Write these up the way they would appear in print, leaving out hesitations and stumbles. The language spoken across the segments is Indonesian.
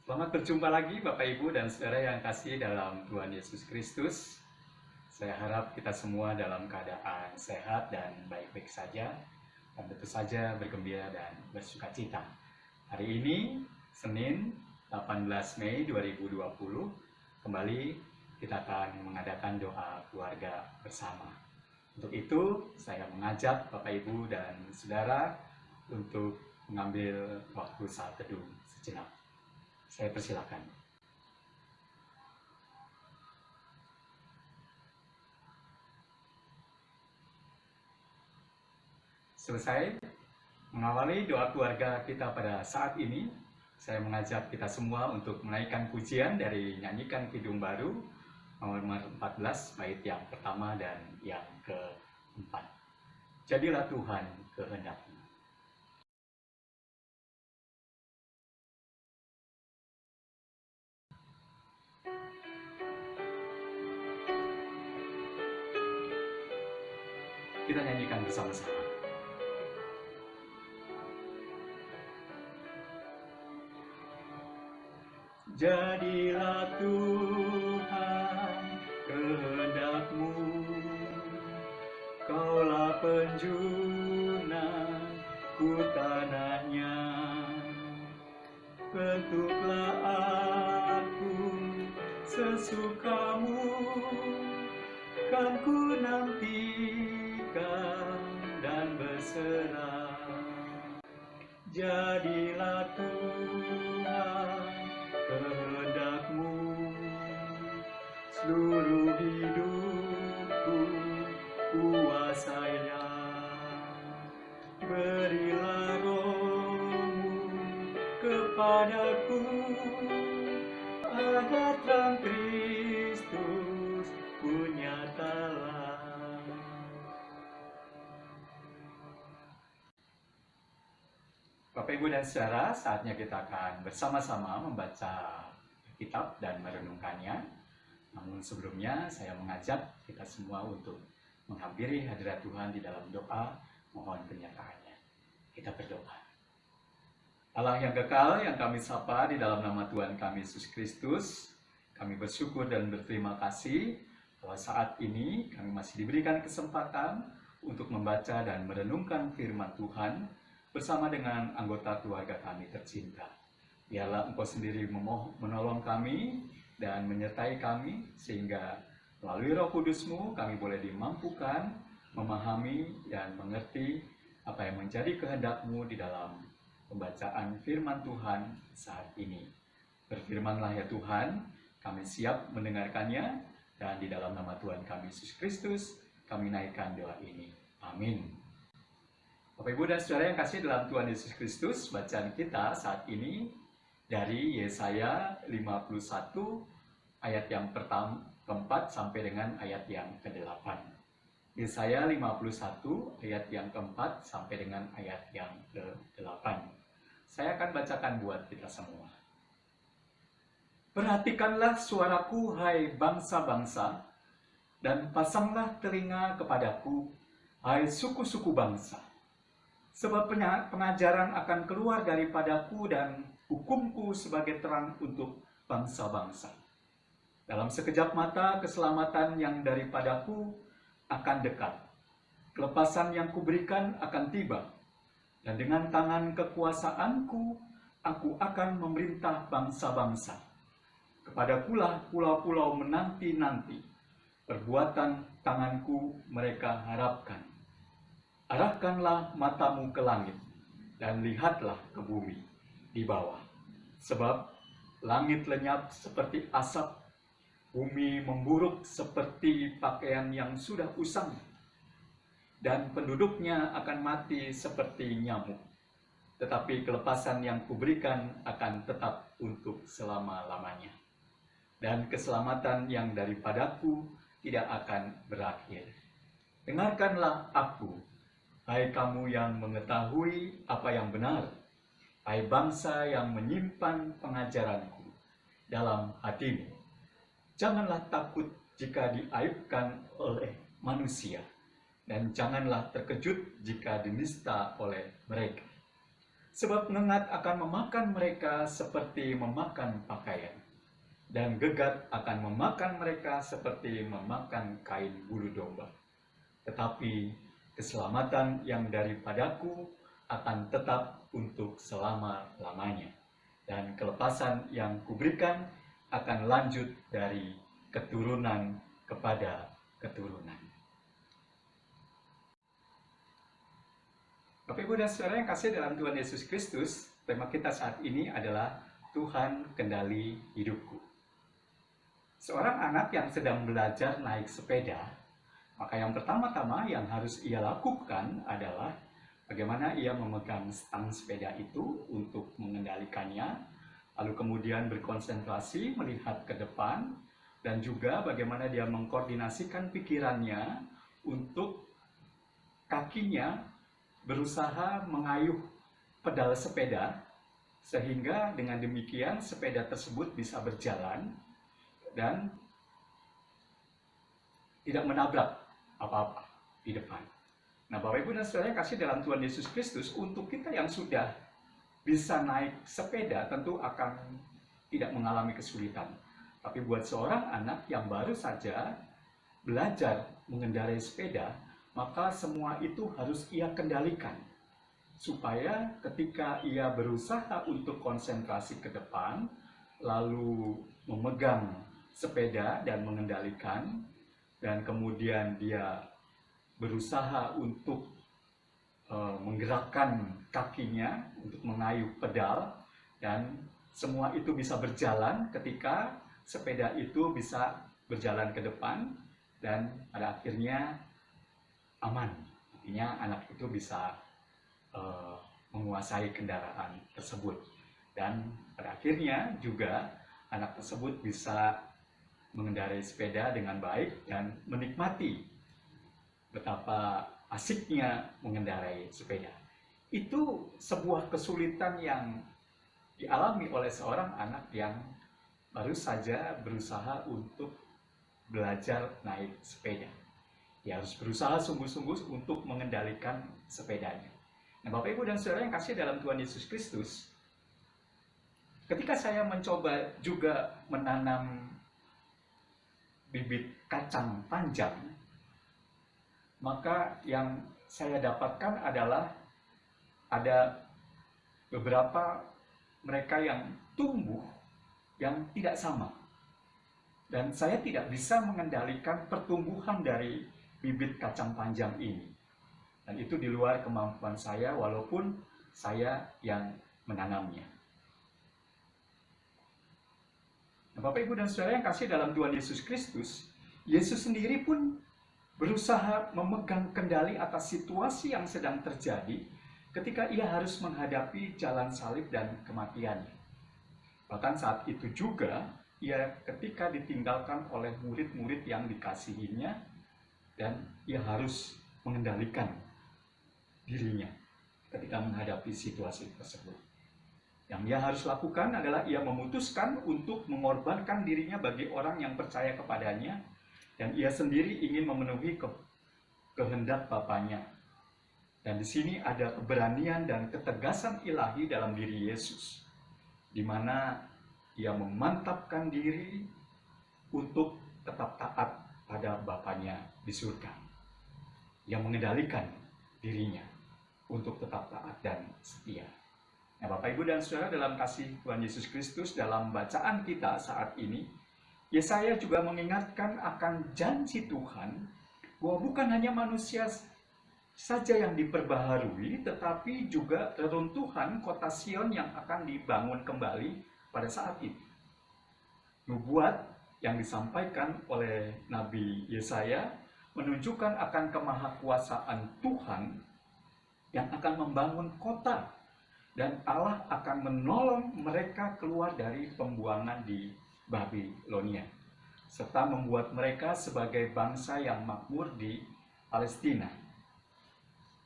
Selamat berjumpa lagi Bapak Ibu dan Saudara yang kasih dalam Tuhan Yesus Kristus. Saya harap kita semua dalam keadaan sehat dan baik-baik saja, dan tentu saja bergembira dan bersukacita. Hari ini, Senin 18 Mei 2020, kembali kita akan mengadakan doa keluarga bersama. Untuk itu, saya mengajak Bapak Ibu dan Saudara untuk mengambil waktu saat teduh sejenak. Saya persilakan. Selesai mengawali doa keluarga kita pada saat ini, saya mengajak kita semua untuk menaikkan pujian dari Nyanyikan Kidung Baru nomor 14, bait yang pertama dan yang keempat. Jadilah Tuhan kehendak-Mu. Kita nyanyikan bersama-sama. Jadilah Tuhan kehendak-Mu, Kaulah penjunan ku tanahnya. Bentuklah aku sesuka-Mu, kan ku nantikan dan berserah. Jadilah Tuhan kehendak-Mu, seluruh hidupku kuasailah. Berilah Roh-Mu kepadaku, agar terang Kristus ku nyatalah. Bapak, Ibu, dan Saudara, saatnya kita akan bersama-sama membaca kitab dan merenungkannya. Namun sebelumnya saya mengajak kita semua untuk menghampiri hadirat Tuhan di dalam doa, mohon penyertaannya. Kita berdoa. Allah yang kekal, yang kami sapa di dalam nama Tuhan kami Yesus Kristus, kami bersyukur dan berterima kasih bahwa saat ini kami masih diberikan kesempatan untuk membaca dan merenungkan firman Tuhan bersama dengan anggota keluarga kami tercinta. Biarlah Engkau sendiri menolong kami dan menyertai kami, sehingga melalui Roh Kudus-Mu kami boleh dimampukan memahami dan mengerti apa yang menjadi kehendak-Mu di dalam pembacaan firman Tuhan saat ini. Berfirmanlah ya Tuhan, kami siap mendengarkannya, dan di dalam nama Tuhan kami Yesus Kristus kami naikkan doa ini. Amin. Bapak, Ibu, dan Saudara yang kasih dalam Tuhan Yesus Kristus, bacaan kita saat ini dari Yesaya 51 ayat yang keempat sampai dengan ayat yang ke-8. Yesaya 51 ayat yang keempat sampai dengan ayat yang ke-8. Saya akan bacakan buat kita semua. Perhatikanlah suaraku, hai bangsa-bangsa, dan pasanglah telinga kepadaku, hai suku-suku bangsa. Sebab pengajaran akan keluar daripadaku dan hukumku sebagai terang untuk bangsa-bangsa. Dalam sekejap mata keselamatan yang daripadaku akan dekat. Kelepasan yang kuberikan akan tiba. Dan dengan tangan kekuasaanku, aku akan memerintah bangsa-bangsa. Kepadakulah pulau-pulau menanti-nanti. Perbuatan tanganku mereka harapkan. Arahkanlah matamu ke langit, dan lihatlah ke bumi di bawah. Sebab langit lenyap seperti asap, bumi memburuk seperti pakaian yang sudah usang, dan penduduknya akan mati seperti nyamuk. Tetapi kelepasan yang kuberikan akan tetap untuk selama-lamanya. Dan keselamatan yang daripadaku tidak akan berakhir. Dengarkanlah aku, hai kamu yang mengetahui apa yang benar, hai bangsa yang menyimpan pengajaranku dalam hatimu. Janganlah takut jika diaibkan oleh manusia, dan janganlah terkejut jika dinista oleh mereka. Sebab ngengat akan memakan mereka seperti memakan pakaian, dan gegat akan memakan mereka seperti memakan kain bulu domba. Tetapi keselamatan yang daripadaku akan tetap untuk selama-lamanya, dan kelepasan yang kuberikan akan lanjut dari keturunan kepada keturunan. Bapak, Ibu, dan Saudara yang kasih dalam Tuhan Yesus Kristus, tema kita saat ini adalah Tuhan kendali hidupku. Seorang anak yang sedang belajar naik sepeda, maka yang pertama-tama yang harus ia lakukan adalah bagaimana ia memegang stang sepeda itu untuk mengendalikannya, lalu kemudian berkonsentrasi melihat ke depan, dan juga bagaimana dia mengkoordinasikan pikirannya untuk kakinya berusaha mengayuh pedal sepeda, sehingga dengan demikian sepeda tersebut bisa berjalan dan tidak menabrak apa-apa di depan. Nah, Bapak, Ibu, dan Saudara yang kasih dalam Tuhan Yesus Kristus, untuk kita yang sudah bisa naik sepeda tentu akan tidak mengalami kesulitan. Tapi buat seorang anak yang baru saja belajar mengendarai sepeda, maka semua itu harus ia kendalikan, supaya ketika ia berusaha untuk konsentrasi ke depan, lalu memegang sepeda dan mengendalikan, dan kemudian dia berusaha untuk menggerakkan kakinya untuk mengayuh pedal, dan semua itu bisa berjalan ketika sepeda itu bisa berjalan ke depan, dan pada akhirnya aman. Artinya anak itu bisa menguasai kendaraan tersebut, dan pada akhirnya juga anak tersebut bisa mengendarai sepeda dengan baik dan menikmati betapa asiknya mengendarai sepeda. Itu sebuah kesulitan yang dialami oleh seorang anak yang baru saja berusaha untuk belajar naik sepeda. Dia harus berusaha sungguh-sungguh untuk mengendalikan sepedanya. Nah, Bapak, Ibu, dan Saudara yang kasih dalam Tuhan Yesus Kristus, ketika saya mencoba juga menanam bibit kacang panjang, maka yang saya dapatkan adalah ada beberapa mereka yang tumbuh yang tidak sama. Dan saya tidak bisa mengendalikan pertumbuhan dari bibit kacang panjang ini. Dan itu di luar kemampuan saya, walaupun saya yang menanamnya. Nah, Bapak, Ibu, dan Saudara yang kasih dalam Tuhan Yesus Kristus, Yesus sendiri pun berusaha memegang kendali atas situasi yang sedang terjadi ketika ia harus menghadapi jalan salib dan kematiannya. Bahkan saat itu juga, ia ketika ditinggalkan oleh murid-murid yang dikasihinya, dan ia harus mengendalikan dirinya ketika menghadapi situasi tersebut. Yang ia harus lakukan adalah ia memutuskan untuk mengorbankan dirinya bagi orang yang percaya kepadanya, dan ia sendiri ingin memenuhi kehendak Bapaknya. Dan di sini ada keberanian dan ketegasan ilahi dalam diri Yesus, di mana ia memantapkan diri untuk tetap taat pada Bapaknya di surga. Ia mengendalikan dirinya untuk tetap taat dan setia. Nah, Bapak, Ibu, dan Saudara dalam kasih Tuhan Yesus Kristus, dalam bacaan kita saat ini, Yesaya juga mengingatkan akan janji Tuhan bahwa bukan hanya manusia saja yang diperbaharui, tetapi juga reruntuhan kota Sion yang akan dibangun kembali pada saat itu. Nubuat yang disampaikan oleh Nabi Yesaya menunjukkan akan kemahakuasaan Tuhan yang akan membangun kota, dan Allah akan menolong mereka keluar dari pembuangan di Babilonia, serta membuat mereka sebagai bangsa yang makmur di Palestina.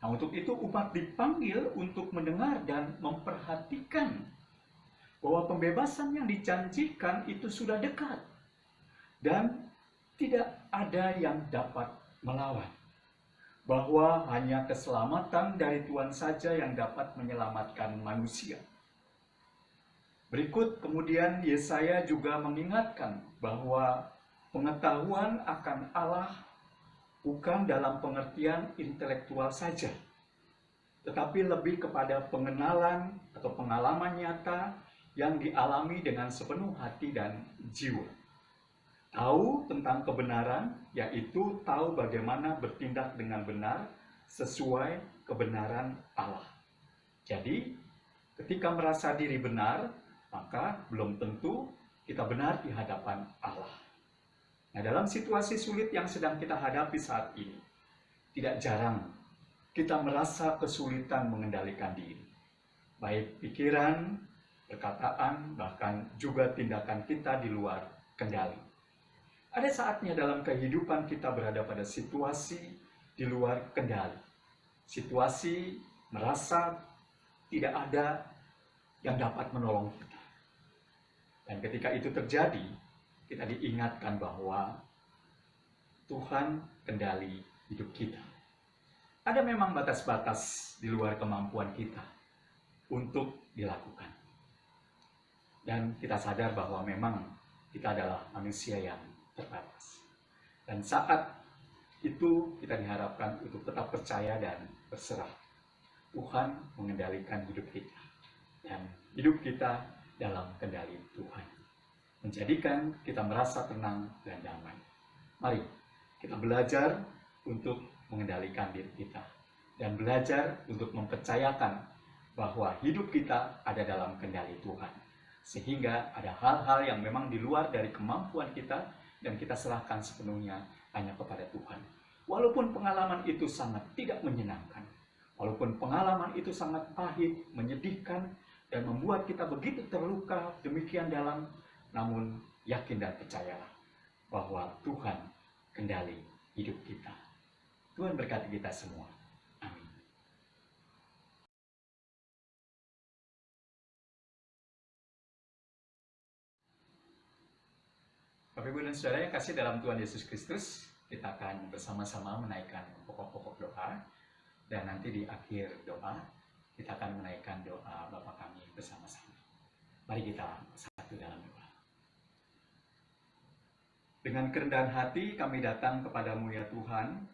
Nah, untuk itu umat dipanggil untuk mendengar dan memperhatikan bahwa pembebasan yang dijanjikan itu sudah dekat, dan tidak ada yang dapat melawan. bahwa hanya keselamatan dari Tuhan saja yang dapat menyelamatkan manusia. Berikut kemudian Yesaya juga mengingatkan bahwa pengetahuan akan Allah bukan dalam pengertian intelektual saja, tetapi lebih kepada pengenalan atau pengalaman nyata yang dialami dengan sepenuh hati dan jiwa. Tahu tentang kebenaran, yaitu tahu bagaimana bertindak dengan benar sesuai kebenaran Allah. Jadi, ketika merasa diri benar, maka belum tentu kita benar di hadapan Allah. Nah, dalam situasi sulit yang sedang kita hadapi saat ini, tidak jarang kita merasa kesulitan mengendalikan diri. Baik pikiran, perkataan, bahkan juga tindakan kita di luar kendali. Ada saatnya dalam kehidupan kita berada pada situasi di luar kendali. Situasi merasa tidak ada yang dapat menolong kita. Dan ketika itu terjadi, kita diingatkan bahwa Tuhan kendali hidup kita. Ada memang batas-batas di luar kemampuan kita untuk dilakukan. Dan kita sadar bahwa memang kita adalah manusia yang terbatas. Dan saat itu kita diharapkan untuk tetap percaya dan berserah. Tuhan mengendalikan hidup kita. Dan hidup kita dalam kendali Tuhan. Menjadikan kita merasa tenang dan damai. Mari kita belajar untuk mengendalikan diri kita. Dan belajar untuk mempercayakan bahwa hidup kita ada dalam kendali Tuhan. Sehingga ada hal-hal yang memang di luar dari kemampuan kita, dan kita serahkan sepenuhnya hanya kepada Tuhan. Walaupun pengalaman itu sangat tidak menyenangkan, walaupun pengalaman itu sangat pahit, menyedihkan, dan membuat kita begitu terluka demikian dalam, namun yakin dan percayalah bahwa Tuhan kendali hidup kita. Tuhan berkati kita semua. Amin. Bapak, Ibu, dan Saudara yang kasih dalam Tuhan Yesus Kristus, kita akan bersama-sama menaikkan pokok-pokok doa. Dan nanti di akhir doa, kita akan menaikkan doa Bapa kami bersama-sama. Mari kita bersatu dalam doa. Dengan kerendahan hati kami datang kepadamu ya Tuhan,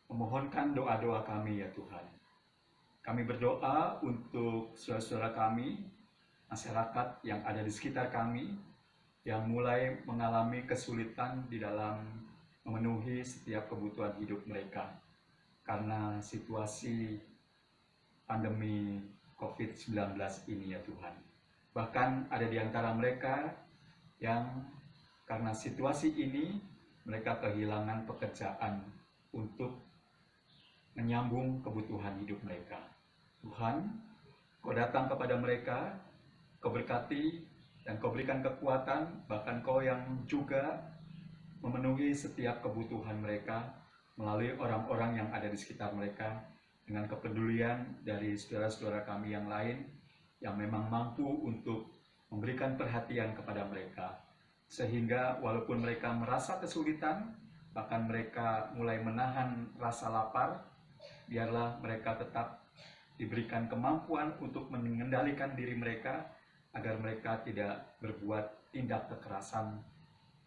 memohonkan doa-doa kami ya Tuhan. Kami berdoa untuk saudara-saudara kami, masyarakat yang ada di sekitar kami, yang mulai mengalami kesulitan di dalam memenuhi setiap kebutuhan hidup mereka karena situasi pandemi COVID-19 ini ya Tuhan. Bahkan ada di antara mereka yang karena situasi ini mereka kehilangan pekerjaan untuk menyambung kebutuhan hidup mereka. Tuhan, Kau datang kepada mereka, Kau berkati dan Kau berikan kekuatan, bahkan Kau yang juga memenuhi setiap kebutuhan mereka melalui orang-orang yang ada di sekitar mereka, dengan kepedulian dari saudara-saudara kami yang lain yang memang mampu untuk memberikan perhatian kepada mereka. Sehingga walaupun mereka merasa kesulitan, bahkan mereka mulai menahan rasa lapar, biarlah mereka tetap diberikan kemampuan untuk mengendalikan diri mereka, agar mereka tidak berbuat tindak kekerasan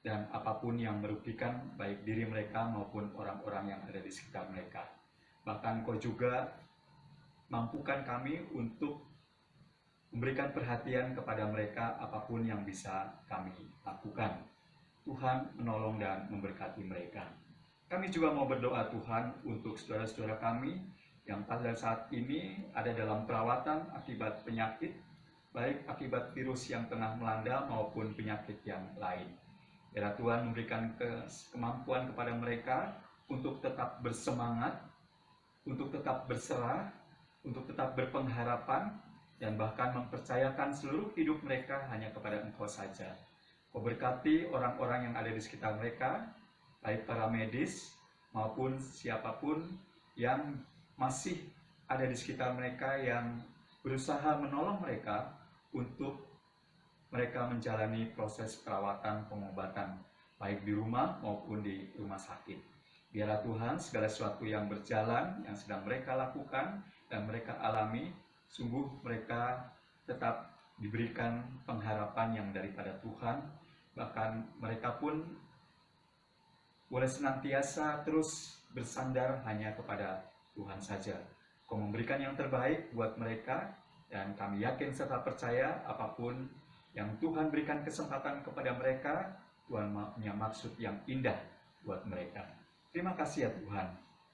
dan apapun yang merugikan baik diri mereka maupun orang-orang yang ada di sekitar mereka. Bahkan Kau juga mampukan kami untuk memberikan perhatian kepada mereka apapun yang bisa kami lakukan. Tuhan menolong dan memberkati mereka. Kami juga mau berdoa Tuhan untuk saudara-saudara kami yang pada saat ini ada dalam perawatan akibat penyakit, baik akibat virus yang tengah melanda maupun penyakit yang lain. Biarlah Tuhan memberikan kemampuan kepada mereka untuk tetap bersemangat, untuk tetap berserah, untuk tetap berpengharapan, dan bahkan mempercayakan seluruh hidup mereka hanya kepada Engkau saja. Kau berkati orang-orang yang ada di sekitar mereka, baik para medis maupun siapapun yang masih ada di sekitar mereka yang berusaha menolong mereka untuk mereka menjalani proses perawatan pengobatan baik di rumah maupun di rumah sakit. Biarlah Tuhan segala sesuatu yang berjalan, yang sedang mereka lakukan dan mereka alami, sungguh mereka tetap diberikan pengharapan yang daripada Tuhan. Bahkan mereka pun boleh senantiasa terus bersandar hanya kepada Tuhan saja. Kau memberikan yang terbaik buat mereka, dan kami yakin serta percaya apapun yang Tuhan berikan kesempatan kepada mereka, Tuhan punya maksud yang indah buat mereka. Terima kasih ya Tuhan.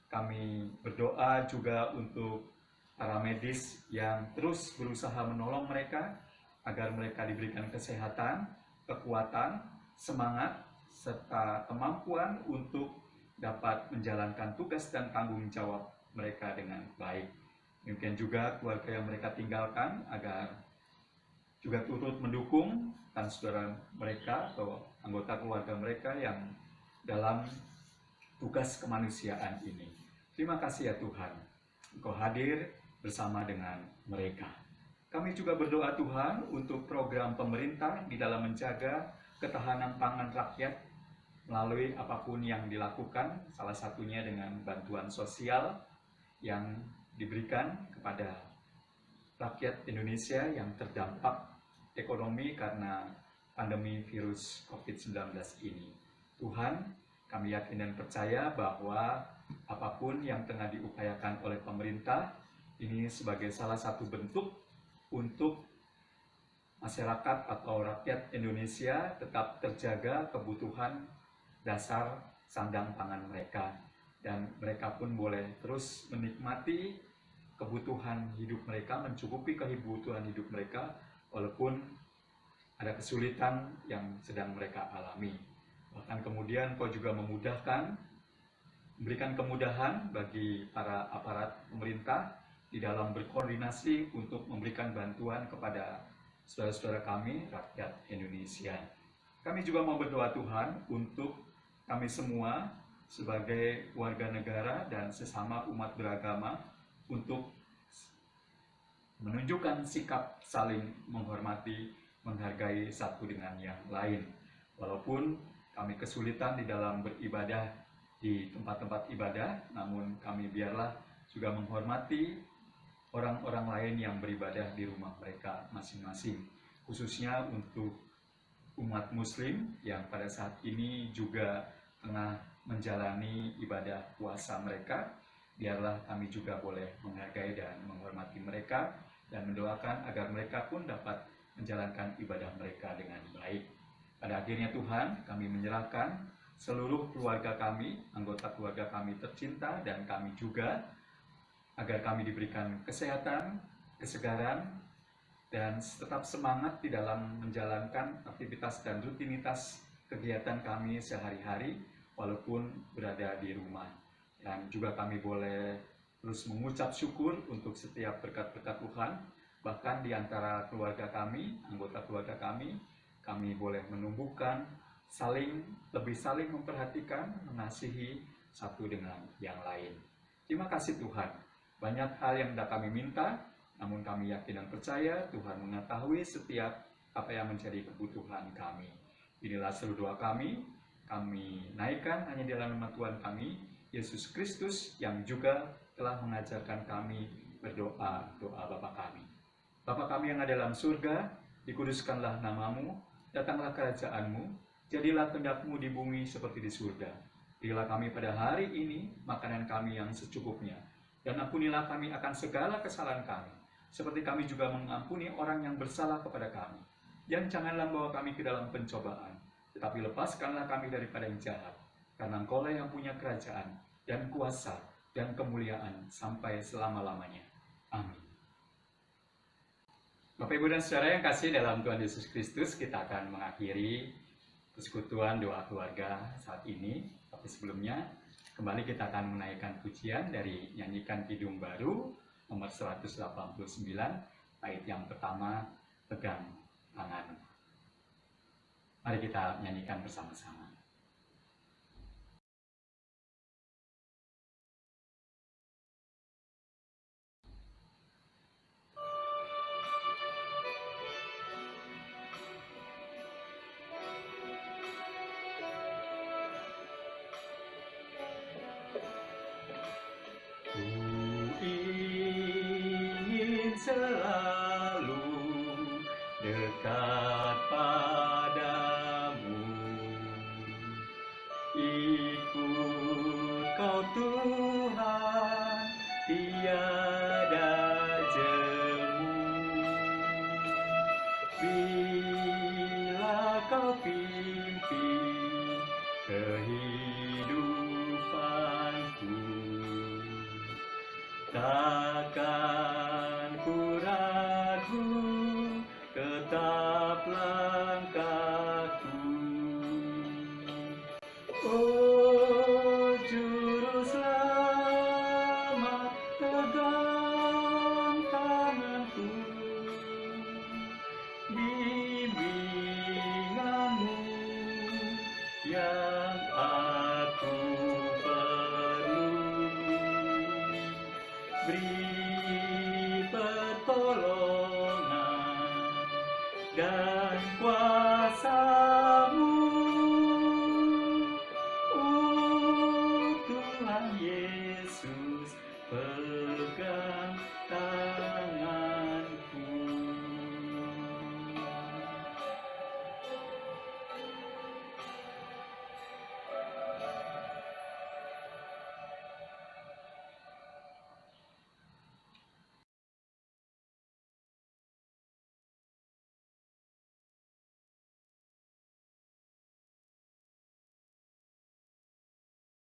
Kami berdoa juga untuk para medis yang terus berusaha menolong mereka, agar mereka diberikan kesehatan, kekuatan, semangat, serta kemampuan untuk dapat menjalankan tugas dan tanggung jawab mereka dengan baik. Mungkin juga keluarga yang mereka tinggalkan agar juga turut mendukung dan saudara mereka atau anggota keluarga mereka yang dalam tugas kemanusiaan ini. Terima kasih ya Tuhan, Engkau hadir bersama dengan mereka. Kami juga berdoa Tuhan untuk program pemerintah di dalam menjaga ketahanan pangan rakyat melalui apapun yang dilakukan, salah satunya dengan bantuan sosial yang diberikan kepada rakyat Indonesia yang terdampak ekonomi karena pandemi virus COVID-19 ini. Tuhan, kami yakin dan percaya bahwa apapun yang tengah diupayakan oleh pemerintah, ini sebagai salah satu bentuk untuk masyarakat atau rakyat Indonesia tetap terjaga kebutuhan dasar sandang pangan mereka, dan mereka pun boleh terus menikmati kebutuhan hidup mereka, mencukupi kebutuhan hidup mereka walaupun ada kesulitan yang sedang mereka alami. Bahkan kemudian Kau juga memudahkan, memberikan kemudahan bagi para aparat pemerintah di dalam berkoordinasi untuk memberikan bantuan kepada saudara-saudara kami, rakyat Indonesia. Kami juga mau berdoa Tuhan untuk kami semua sebagai warga negara dan sesama umat beragama untuk menunjukkan sikap saling menghormati, menghargai satu dengan yang lain. Walaupun kami kesulitan di dalam beribadah di tempat-tempat ibadah, namun kami biarlah juga menghormati orang-orang lain yang beribadah di rumah mereka masing-masing, khususnya untuk umat muslim yang pada saat ini juga tengah menjalani ibadah puasa mereka. Biarlah kami juga boleh menghargai dan menghormati mereka dan mendoakan agar mereka pun dapat menjalankan ibadah mereka dengan baik. Pada akhirnya Tuhan, kami menyerahkan seluruh keluarga kami, anggota keluarga kami tercinta dan kami juga, agar kami diberikan kesehatan, kesegaran, dan tetap semangat di dalam menjalankan aktivitas dan rutinitas kegiatan kami sehari-hari walaupun berada di rumah. Dan juga kami boleh terus mengucap syukur untuk setiap berkat-berkat Tuhan, bahkan di antara keluarga kami, anggota keluarga kami boleh menumbuhkan lebih saling memperhatikan, mengasihi satu dengan yang lain. Terima kasih Tuhan. Banyak hal yang hendak kami minta, namun kami yakin dan percaya Tuhan mengetahui setiap apa yang menjadi kebutuhan kami. Inilah seluruh doa kami naikkan hanya di dalam nama Tuhan kami, Yesus Kristus, yang juga telah mengajarkan kami berdoa doa Bapa kami. Bapa kami yang ada dalam surga, dikuduskanlah namamu, datanglah kerajaanmu, jadilah kehendak-Mu di bumi seperti di surga. Berilah kami pada hari ini makanan kami yang secukupnya, dan ampunilah kami akan segala kesalahan kami, seperti kami juga mengampuni orang yang bersalah kepada kami. Dan janganlah membawa kami ke dalam pencobaan, tetapi lepaskanlah kami daripada yang jahat, karena Engkau-lah yang punya kerajaan, dan kuasa, dan kemuliaan sampai selama-lamanya. Amin. Bapak, Ibu, dan Saudara yang kasih dalam Tuhan Yesus Kristus, kita akan mengakhiri persekutuan doa keluarga saat ini. Tapi sebelumnya, kembali kita akan menaikkan pujian dari Nyanyikan Kidung Baru nomor 189, bait yang pertama, Pegang Tangan. Mari kita nyanyikan bersama-sama. selalu dekat padamu. Ikut kau Tuhan, tiada jemu. Bila kau pimpin kehidupanku, takkan